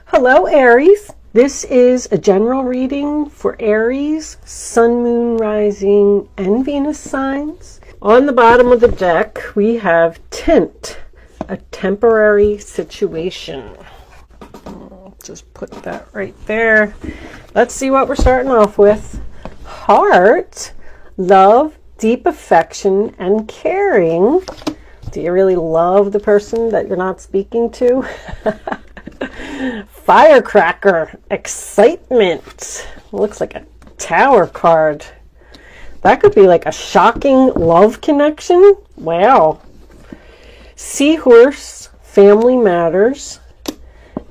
Hello, Aries. This is a general reading for Aries, Sun, Moon, Rising, and Venus signs. On the bottom of the deck, we have tint, a temporary situation. Just put that right there. Let's see what we're starting off with. Heart, love, deep affection, and caring. Do you really love the person that you're not speaking to? Firecracker, excitement. Looks like a tower card. That could be like a shocking love connection. Wow. Seahorse, family matters.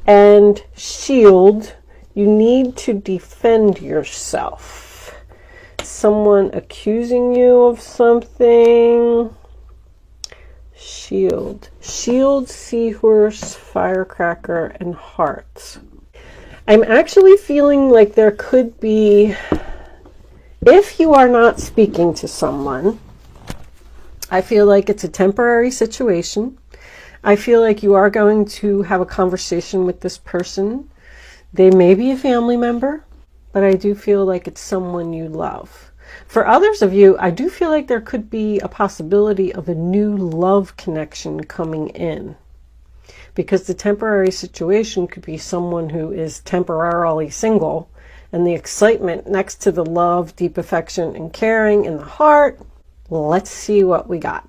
And shield, you need to defend yourself. Someone accusing you of something. Shield, seahorse, firecracker, and hearts. I'm actually feeling like there could be, if you are not speaking to someone, I feel like it's a temporary situation. I feel like you are going to have a conversation with this person. They may be a family member, but I do feel like it's someone you love. For others of you, I do feel like there could be a possibility of a new love connection coming in, because the temporary situation could be someone who is temporarily single, and the excitement next to the love, deep affection, and caring in the heart. Let's see what we got.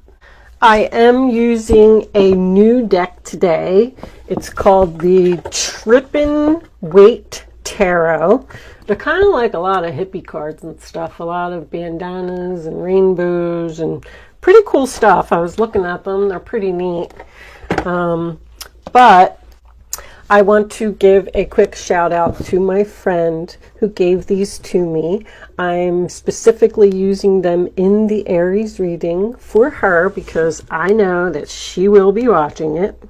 I am using a new deck today. It's called the Trippin' Weight Tarot. They're kind of like a lot of hippie cards and stuff, a lot of bandanas and rainbows and pretty cool stuff. I was looking at them. They're pretty neat. But I want to give a quick shout out to my friend who gave these to me. I'm specifically using them in the Aries reading for her because I know that she will be watching it.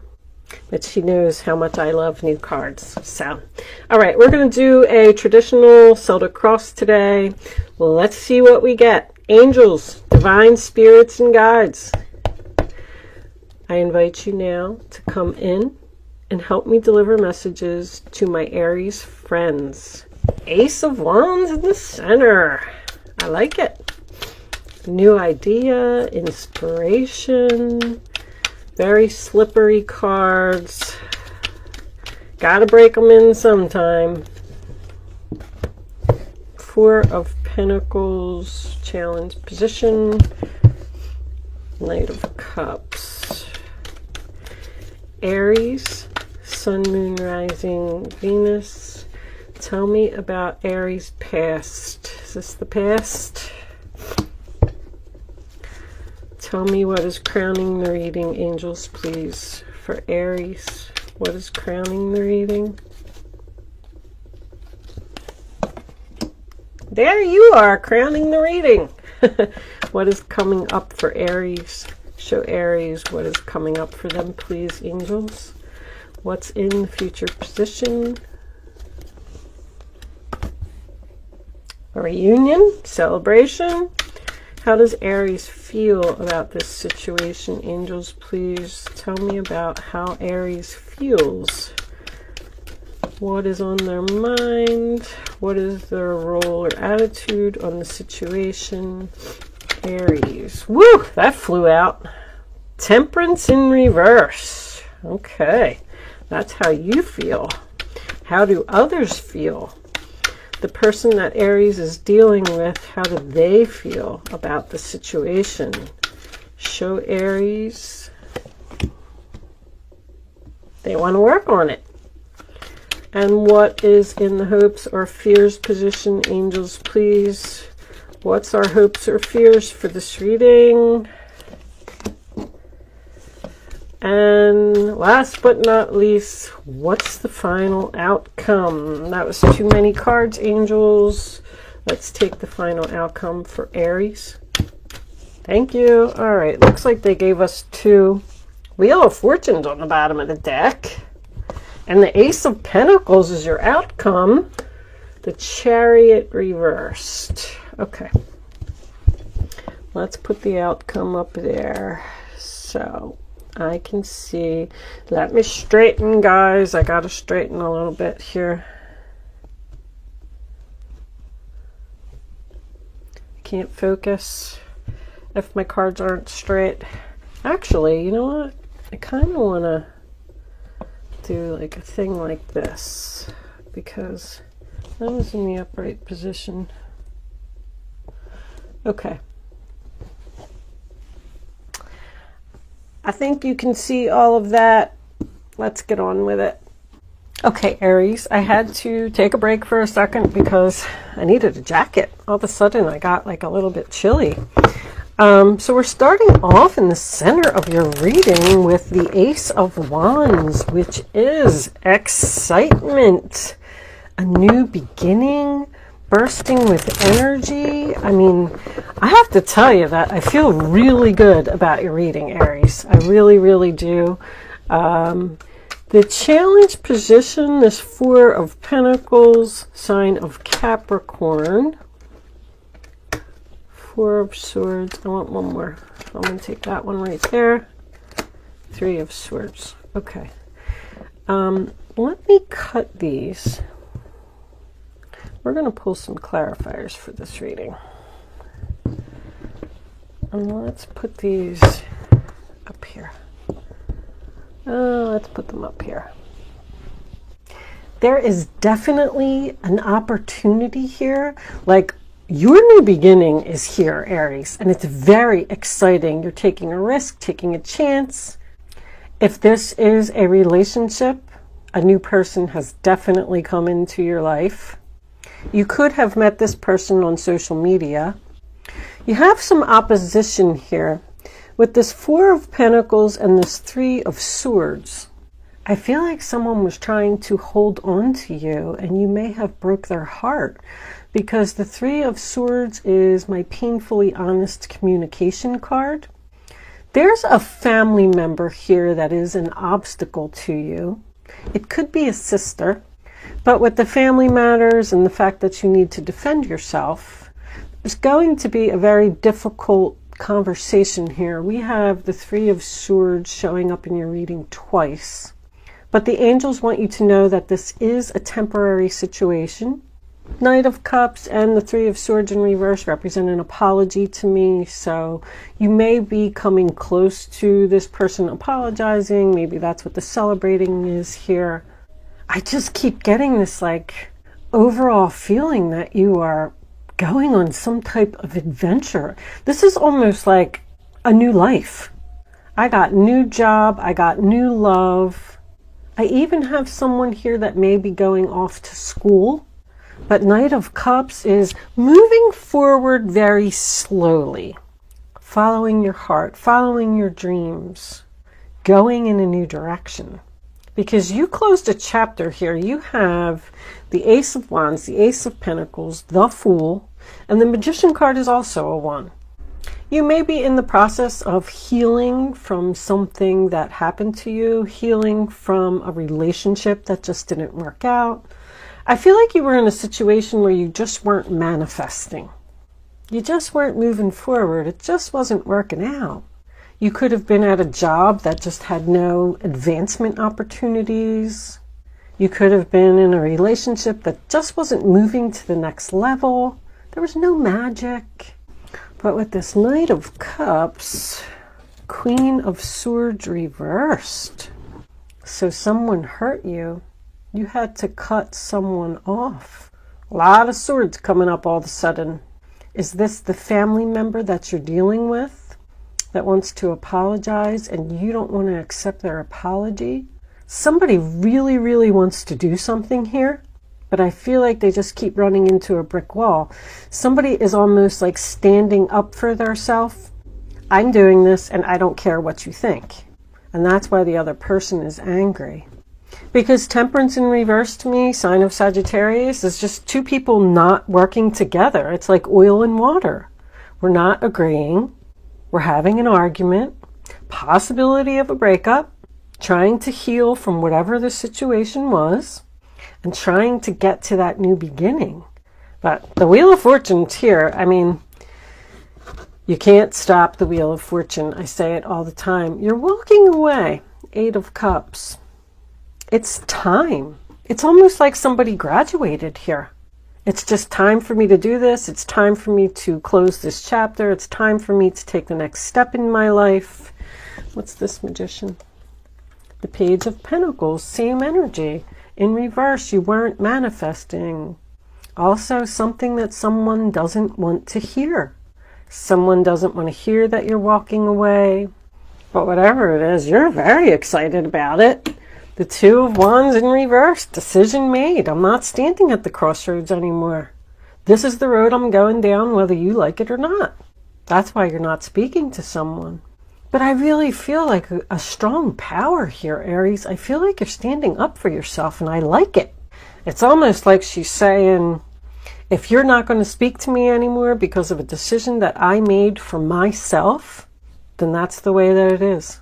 But she knows how much I love new cards. So, all right, we're going to do a traditional Celtic cross today. Let's see what we get. Angels, divine spirits, and guides. I invite you now to come in and help me deliver messages to my Aries friends. Ace of Wands in the center. I like it. New idea, inspiration. Very slippery cards. Gotta break them in sometime. Four of Pentacles, challenge position. Knight of Cups. Aries, Sun, Moon, Rising, Venus. Tell me about Aries past. Is this the past? Tell me what is crowning the reading, angels, please, for Aries. What is crowning the reading? There you are, crowning the reading. What is coming up for Aries? Show Aries what is coming up for them, please, angels. What's in the future position? A reunion, celebration. How does Aries feel about this situation? Angels, please tell me about how Aries feels. What is on their mind? What is their role or attitude on the situation? Aries. Woo! That flew out. Temperance in reverse. Okay. That's how you feel. How do others feel? The person that Aries is dealing with, how do they feel about the situation? Show Aries. They want to work on it. And what is in the hopes or fears position, angels, please? What's our hopes or fears for this reading? And last but not least, what's the final outcome? That was too many cards, angels. Let's take the final outcome for Aries. Thank you. All right, looks like they gave us two Wheel of Fortunes on the bottom of the deck. And the Ace of Pentacles is your outcome. The Chariot reversed. Okay. Let's put the outcome up there. So, I can see. Let me straighten, guys. I gotta straighten a little bit here. Can't focus if my cards aren't straight. Actually, you know what? I kind of want to do like a thing like this, because that was in the upright position. Okay. I think you can see all of that. Let's get on with it. Okay, Aries, I had to take a break for a second because I needed a jacket. All of a sudden, I got like a little bit chilly. So we're starting off in the center of your reading with the Ace of Wands, which is excitement, a new beginning, bursting with energy. I mean, I have to tell you that I feel really good about your reading, Aries. I really, really do. The challenge position, this Four of Pentacles, sign of Capricorn. Four of Swords. I want one more. I'm going to take that one right there. Three of Swords. Okay. Let me cut these. We're going to pull some clarifiers for this reading. And let's put these up here. Let's put them up here. There is definitely an opportunity here. Like, your new beginning is here, Aries, and it's very exciting. You're taking a risk, taking a chance. If this is a relationship, a new person has definitely come into your life. You could have met this person on social media. You have some opposition here. With this Four of Pentacles and this Three of Swords, I feel like someone was trying to hold on to you, and you may have broke their heart, because the Three of Swords is my painfully honest communication card. There's a family member here that is an obstacle to you. It could be a sister, but with the family matters and the fact that you need to defend yourself, there's going to be a very difficult conversation here. We have the Three of Swords showing up in your reading twice, but the angels want you to know that this is a temporary situation. Knight of Cups and the Three of Swords in reverse represent an apology to me, so you may be coming close to this person apologizing. Maybe that's what the celebrating is here. I just keep getting this like overall feeling that you are going on some type of adventure. This is almost like a new life. I got new job, I got new love. I even have someone here that may be going off to school. But Knight of Cups is moving forward very slowly, following your heart, following your dreams, going in a new direction. Because you closed a chapter here. You have the Ace of Wands, the Ace of Pentacles, the Fool, and the Magician card is also a 1. You may be in the process of healing from something that happened to you, healing from a relationship that just didn't work out. I feel like you were in a situation where you just weren't manifesting. You just weren't moving forward. It just wasn't working out. You could have been at a job that just had no advancement opportunities. You could have been in a relationship that just wasn't moving to the next level. There was no magic. But with this Knight of Cups, Queen of Swords reversed. So someone hurt you. You had to cut someone off. A lot of swords coming up all of a sudden. Is this the family member that you're dealing with that wants to apologize and you don't want to accept their apology? Somebody really, really wants to do something here, but I feel like they just keep running into a brick wall. Somebody is almost like standing up for themselves. I'm doing this and I don't care what you think. And that's why the other person is angry. Because Temperance in reverse to me, sign of Sagittarius, is just two people not working together. It's like oil and water. We're not agreeing. We're having an argument. Possibility of a breakup. Trying to heal from whatever the situation was. And trying to get to that new beginning. But the Wheel of Fortune's here. I mean, You can't stop the Wheel of Fortune. I say it all the time. You're walking away. 8 of Cups. It's time. It's almost like somebody graduated here. It's just time for me to do this. It's time for me to close this chapter. It's time for me to take the next step in my life. What's this, Magician? The Page of Pentacles, same energy. In reverse, you weren't manifesting. Also, something that someone doesn't want to hear. Someone doesn't want to hear that you're walking away. But whatever it is, you're very excited about it. The 2 of Wands in reverse. Decision made. I'm not standing at the crossroads anymore. This is the road I'm going down, whether you like it or not. That's why you're not speaking to someone. But I really feel like a strong power here, Aries. I feel like you're standing up for yourself, and I like it. It's almost like she's saying, if you're not going to speak to me anymore because of a decision that I made for myself, then that's the way that it is.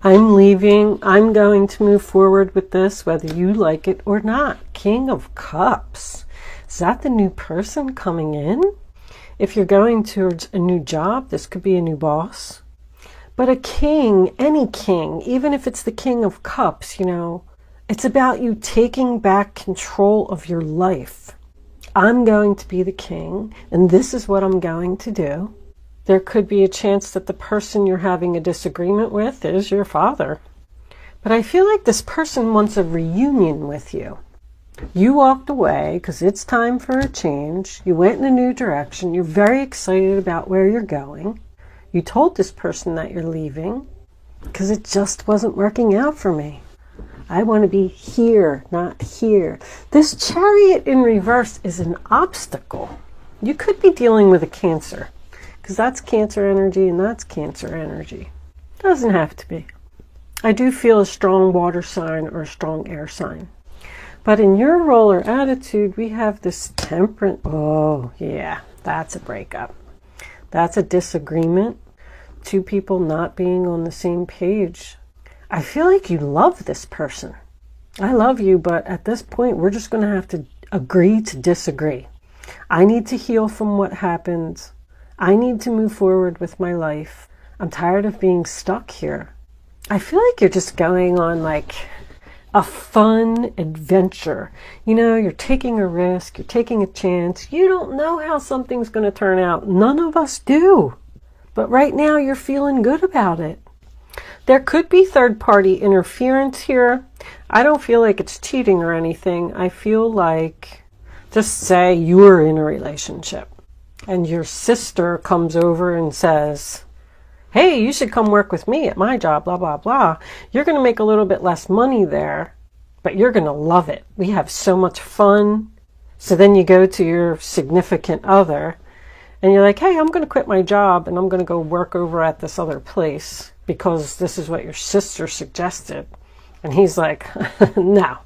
I'm leaving. I'm going to move forward with this, whether you like it or not. King of Cups. Is that the new person coming in? If you're going towards a new job, this could be a new boss. But a king, any king, even if it's the King of Cups, you know, it's about you taking back control of your life. I'm going to be the king, and this is what I'm going to do. There could be a chance that the person you're having a disagreement with is your father. But I feel like this person wants a reunion with you. You walked away because it's time for a change. You went in a new direction. You're very excited about where you're going. You told this person that you're leaving because it just wasn't working out for me. I want to be here, not here. This Chariot in reverse is an obstacle. You could be dealing with a Cancer because that's Cancer energy and that's Cancer energy. Doesn't have to be. I do feel a strong water sign or a strong air sign. But in your role or attitude, we have this Temperance. Oh, yeah, that's a breakup. That's a disagreement. 2 people not being on the same page. I feel like you love this person. I love you, but at this point, we're just going to have to agree to disagree. I need to heal from what happened. I need to move forward with my life. I'm tired of being stuck here. I feel like you're just going on like a fun adventure. You know, you're taking a risk, you're taking a chance. You don't know how something's going to turn out. None of us do. But right now you're feeling good about it. There could be third-party interference here. I don't feel like it's cheating or anything. I feel like, just say you're in a relationship and your sister comes over and says, hey, you should come work with me at my job, blah, blah, blah. You're going to make a little bit less money there, but you're going to love it. We have so much fun. So then you go to your significant other and you're like, hey, I'm going to quit my job and I'm going to go work over at this other place because this is what your sister suggested. And he's like, no.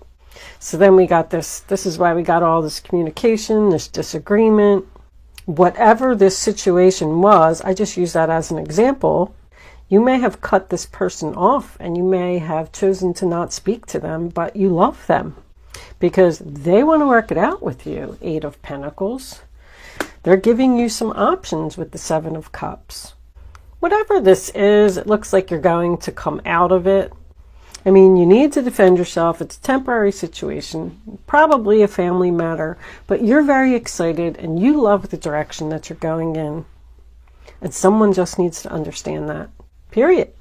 So then we got this. This is why we got all this communication, this disagreement. Whatever this situation was, I just use that as an example. You may have cut this person off and you may have chosen to not speak to them, but you love them because they want to work it out with you. 8 of Pentacles. They're giving you some options with the 7 of Cups. Whatever this is, it looks like you're going to come out of it. I mean, you need to defend yourself. It's a temporary situation, probably a family matter, but you're very excited and you love the direction that you're going in. And someone just needs to understand that, period.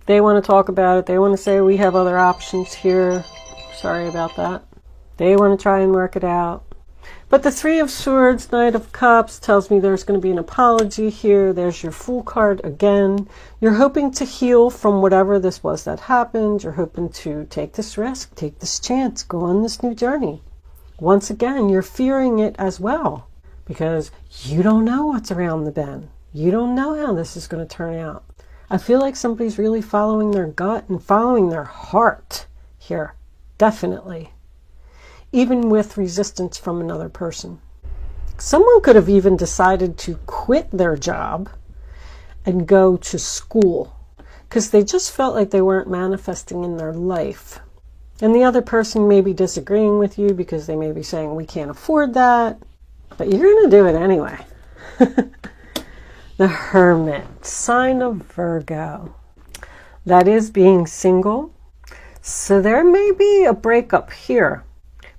They want to talk about it. They want to say, we have other options here. Sorry about that. They want to try and work it out. But the 3 of Swords, Knight of Cups, tells me there's going to be an apology here. There's your Fool card again. You're hoping to heal from whatever this was that happened. You're hoping to take this risk, take this chance, go on this new journey. Once again, you're fearing it as well because you don't know what's around the bend. You don't know how this is going to turn out. I feel like somebody's really following their gut and following their heart here. Definitely. Even with resistance from another person. Someone could have even decided to quit their job and go to school because they just felt like they weren't manifesting in their life. And the other person may be disagreeing with you because they may be saying, we can't afford that, but you're going to do it anyway. The Hermit, sign of Virgo. That is being single. So there may be a breakup here.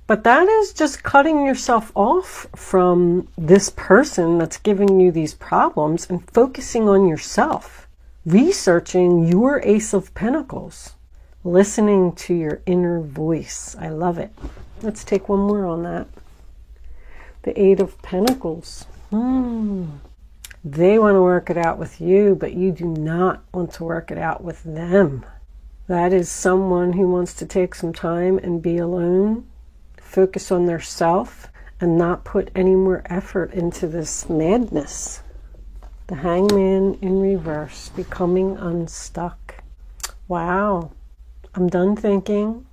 But that is just cutting yourself off from this person that's giving you these problems and focusing on yourself. Researching your Ace of Pentacles. Listening to your inner voice. I love it. Let's take one more on that. The Eight of Pentacles. They want to work it out with you, but you do not want to work it out with them. That is someone who wants to take some time and be alone, focus on their self, and not put any more effort into this madness. The Hangman in reverse, becoming unstuck. Wow. I'm done thinking.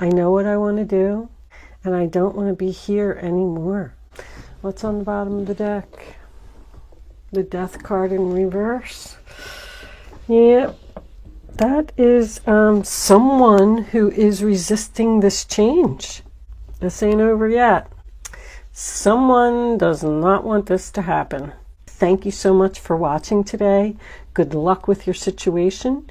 I know what I want to do, and I don't want to be here anymore. What's on the bottom of the deck? The Death card in reverse. Yeah, that is someone who is resisting this change. This ain't over yet. Someone does not want this to happen. Thank you so much for watching today. Good luck with your situation.